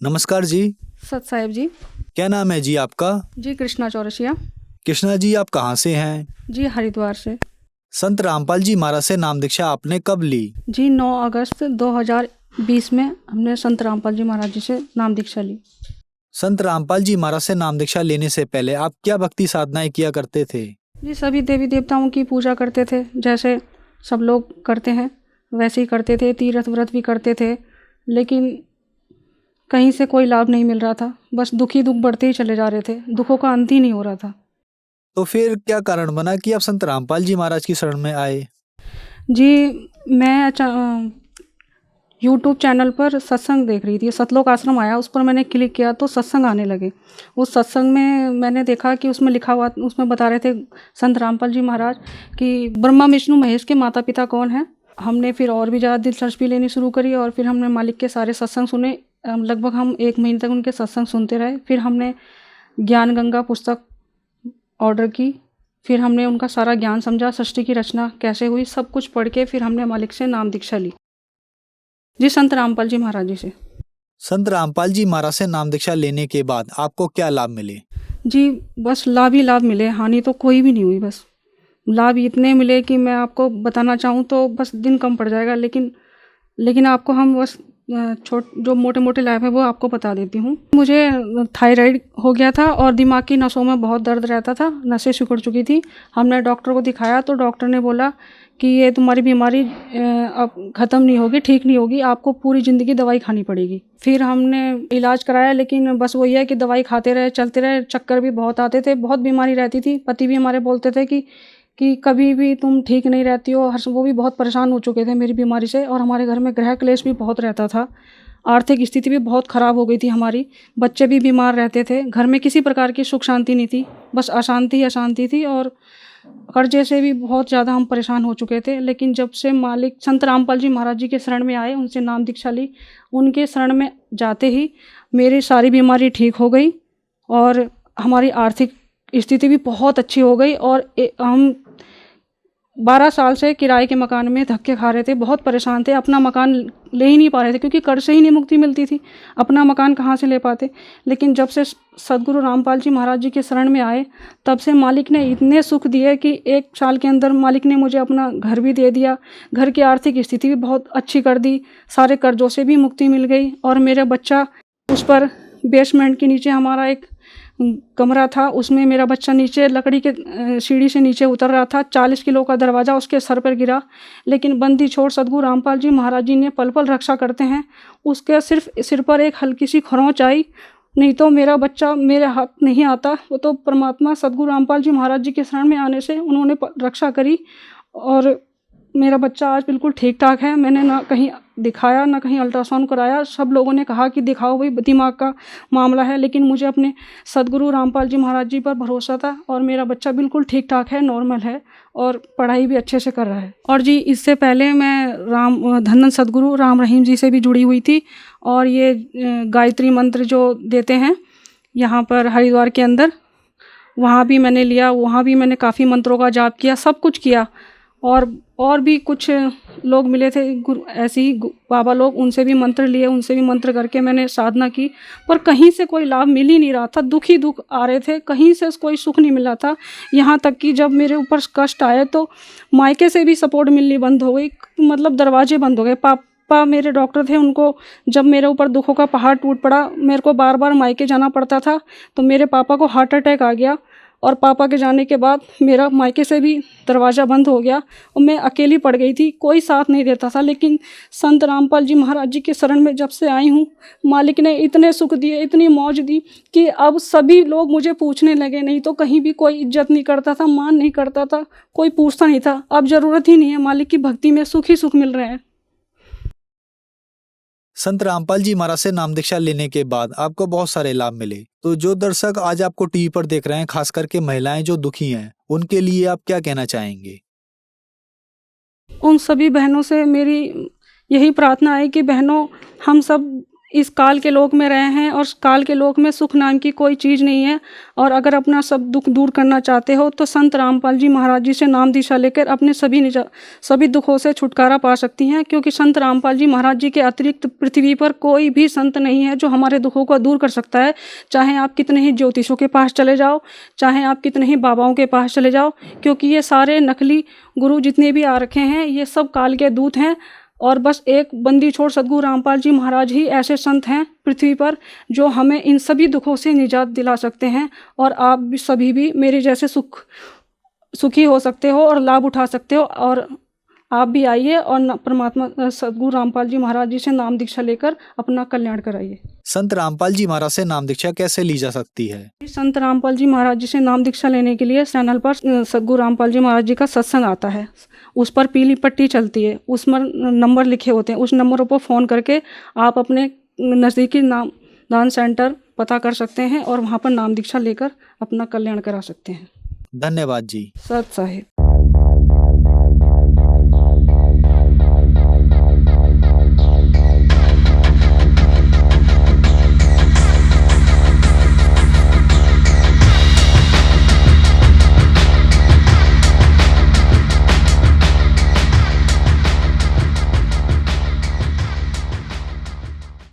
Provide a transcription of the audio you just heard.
नमस्कार जी। सत साहिब जी। क्या नाम है जी आपका? जी कृष्णा चौरसिया। कृष्णा जी, आप कहाँ से हैं? जी हरिद्वार से। संत रामपाल जी महाराज से नाम दीक्षा आपने कब ली? जी 9 अगस्त 2020 में हमने संत रामपाल जी महाराज जी से नाम दीक्षा ली। संत रामपाल जी महाराज से नाम दीक्षा लेने से पहले आप क्या भक्ति साधनाएं किया करते थे? जी सभी देवी देवताओं की पूजा करते थे, जैसे सब लोग करते हैं वैसे ही करते थे। तीर्थ व्रत भी करते थे, लेकिन कहीं से कोई लाभ नहीं मिल रहा था। बस दुख ही दुख बढ़ते ही चले जा रहे थे, दुखों का अंत ही नहीं हो रहा था। तो फिर क्या कारण बना कि आप संत रामपाल जी महाराज की शरण में आए? जी मैं यूट्यूब चैनल पर सत्संग देख रही थी, सतलोक आश्रम आया, उस पर मैंने क्लिक किया तो सत्संग आने लगे। उस सत्संग में मैंने देखा कि उसमें लिखा हुआ, उसमें बता रहे थे संत रामपाल जी महाराज कि ब्रह्मा विष्णु महेश के माता पिता कौन हैं। हमने फिर और भी ज़्यादा दिलचस्पी लेनी शुरू करी और फिर हमने मालिक के सारे सत्संग सुने। लगभग हम 1 महीने तक उनके सत्संग सुनते रहे। फिर हमने ज्ञान गंगा पुस्तक ऑर्डर की, फिर हमने उनका सारा ज्ञान समझा, सृष्टि की रचना कैसे हुई, सब कुछ पढ़ के फिर हमने मालिक से नाम दीक्षा ली। जी संत रामपाल जी महाराज जी से। संत रामपाल जी महाराज से नाम दीक्षा लेने के बाद आपको क्या लाभ मिले? जी बस लाभ ही लाभ मिले, हानि तो कोई भी नहीं हुई। बस लाभ इतने मिले कि मैं आपको बताना चाहूँ तो बस दिन कम पड़ जाएगा, लेकिन आपको हम बस जो मोटे मोटे लाभ है वो आपको बता देती हूँ। मुझे थायराइड हो गया था और दिमाग की नसों में बहुत दर्द रहता था, नसें सिकुड़ चुकी थी। हमने डॉक्टर को दिखाया तो डॉक्टर ने बोला कि ये तुम्हारी बीमारी अब ख़त्म नहीं होगी, ठीक नहीं होगी, आपको पूरी ज़िंदगी दवाई खानी पड़ेगी। फिर हमने इलाज कराया, लेकिन बस वही है कि दवाई खाते रहे, चलते रहे। चक्कर भी बहुत आते थे, बहुत बीमारी रहती थी। पति भी हमारे बोलते थे कि कभी भी तुम ठीक नहीं रहती हो। वो भी बहुत परेशान हो चुके थे मेरी बीमारी से, और हमारे घर में गृह क्लेश भी बहुत रहता था। आर्थिक स्थिति भी बहुत ख़राब हो गई थी हमारी, बच्चे भी बीमार रहते थे, घर में किसी प्रकार की सुख शांति नहीं थी, बस अशांति अशांति थी। और कर्जे से भी बहुत ज़्यादा हम परेशान हो चुके थे। लेकिन जब से मालिक संत रामपाल जी महाराज जी के शरण में आए, उनसे नाम दीक्षा ली, उनके शरण में जाते ही मेरी सारी बीमारी ठीक हो गई और हमारी आर्थिक स्थिति भी बहुत अच्छी हो गई। और हम 12 साल से किराए के मकान में धक्के खा रहे थे, बहुत परेशान थे, अपना मकान ले ही नहीं पा रहे थे क्योंकि कर्ज से ही नहीं मुक्ति मिलती थी, अपना मकान कहाँ से ले पाते। लेकिन जब से सदगुरु रामपाल जी महाराज जी के शरण में आए, तब से मालिक ने इतने सुख दिए कि 1 साल के अंदर मालिक ने मुझे अपना घर भी दे दिया, घर की आर्थिक स्थिति भी बहुत अच्छी कर दी, सारे कर्जों से भी मुक्ति मिल गई। और मेरा बच्चा, उस पर बेसमेंट के नीचे हमारा एक कमरा था, उसमें मेरा बच्चा नीचे लकड़ी के सीढ़ी से नीचे उतर रहा था, 40 किलो का दरवाज़ा उसके सर पर गिरा, लेकिन बंदी छोड़ सदगुरु रामपाल जी महाराज जी ने पल पल रक्षा करते हैं। उसके सिर्फ सिर पर एक हल्की सी खरोंच आई, नहीं तो मेरा बच्चा मेरे हाथ नहीं आता। वो तो परमात्मा सदगुरु रामपाल जी महाराज जी के शरण में आने से उन्होंने रक्षा करी और मेरा बच्चा आज बिल्कुल ठीक ठाक है। मैंने ना कहीं दिखाया, ना कहीं अल्ट्रासाउंड कराया। सब लोगों ने कहा कि दिखाओ भाई, दिमाग का मामला है, लेकिन मुझे अपने सदगुरु रामपाल जी महाराज जी पर भरोसा था और मेरा बच्चा बिल्कुल ठीक ठाक है, नॉर्मल है और पढ़ाई भी अच्छे से कर रहा है। और जी इससे पहले मैं धन्ना सदगुरु राम रहीम जी से भी जुड़ी हुई थी, और ये गायत्री मंत्र जो देते हैं यहाँ पर हरिद्वार के अंदर, वहाँ भी मैंने लिया, वहाँ भी मैंने काफ़ी मंत्रों का जाप किया, सब कुछ किया। और भी कुछ लोग मिले थे गुरु, ऐसे ही बाबा लोग, उनसे भी मंत्र लिए, उनसे भी मंत्र करके मैंने साधना की, पर कहीं से कोई लाभ मिल ही नहीं रहा था। दुख ही दुख आ रहे थे, कहीं से कोई सुख नहीं मिला था। यहाँ तक कि जब मेरे ऊपर कष्ट आए तो मायके से भी सपोर्ट मिलनी बंद हो गई, मतलब दरवाजे बंद हो गए। पापा मेरे डॉक्टर थे, उनको जब मेरे ऊपर दुखों का पहाड़ टूट पड़ा, मेरे को बार बार मायके जाना पड़ता था, तो मेरे पापा को हार्ट अटैक आ गया और पापा के जाने के बाद मेरा मायके से भी दरवाज़ा बंद हो गया और मैं अकेली पड़ गई थी, कोई साथ नहीं देता था। लेकिन संत रामपाल जी महाराज जी के शरण में जब से आई हूँ, मालिक ने इतने सुख दिए, इतनी मौज दी कि अब सभी लोग मुझे पूछने लगे। नहीं तो कहीं भी कोई इज्जत नहीं करता था, मान नहीं करता था, कोई पूछता नहीं था। अब ज़रूरत ही नहीं है, मालिक की भक्ति में सुख ही सुख मिल रहे हैं। संत रामपाल जी महाराज से नाम दीक्षा लेने के बाद आपको बहुत सारे लाभ मिले। तो जो दर्शक आज आपको टीवी पर देख रहे हैं, खास करके महिलाएं जो दुखी हैं, उनके लिए आप क्या कहना चाहेंगे? उन सभी बहनों से मेरी यही प्रार्थना है कि बहनों, हम सब इस काल के लोक में रहे हैं और काल के लोक में सुख नाम की कोई चीज़ नहीं है। और अगर अपना सब दुख दूर करना चाहते हो तो संत रामपाल जी महाराज जी से नाम दीक्षा लेकर अपने सभी दुखों से छुटकारा पा सकती हैं, क्योंकि संत रामपाल जी महाराज जी के अतिरिक्त पृथ्वी पर कोई भी संत नहीं है जो हमारे दुखों को दूर कर सकता है। चाहे आप कितने ही ज्योतिषों के पास चले जाओ, चाहे आप कितने ही बाबाओं के पास चले जाओ, क्योंकि ये सारे नकली गुरु जितने भी आ रखे हैं ये सब काल के दूत हैं। और बस एक बंदी छोड़ सद्गुरु रामपाल जी महाराज ही ऐसे संत हैं पृथ्वी पर जो हमें इन सभी दुखों से निजात दिला सकते हैं। और आप भी सभी भी मेरे जैसे सुखी हो सकते हो और लाभ उठा सकते हो। और आप भी आइए और परमात्मा सद्गुरु रामपाल जी महाराज जी से नाम दीक्षा लेकर अपना कल्याण कराइए। संत रामपाल जी महाराज से नाम दीक्षा कैसे ली जा सकती है? संत रामपाल जी महाराज जी से नाम दीक्षा लेने के लिए चैनल पर सद्गुरु रामपाल जी महाराज जी का सत्संग आता है, उस पर पीली पट्टी चलती है, उस पर नंबर लिखे होते हैं। उस नंबरों पर फ़ोन करके आप अपने नज़दीकी नाम दान सेंटर पता कर सकते हैं और वहाँ पर नाम दीक्षा लेकर अपना कल्याण करा सकते हैं। धन्यवाद जी। सत साहिब।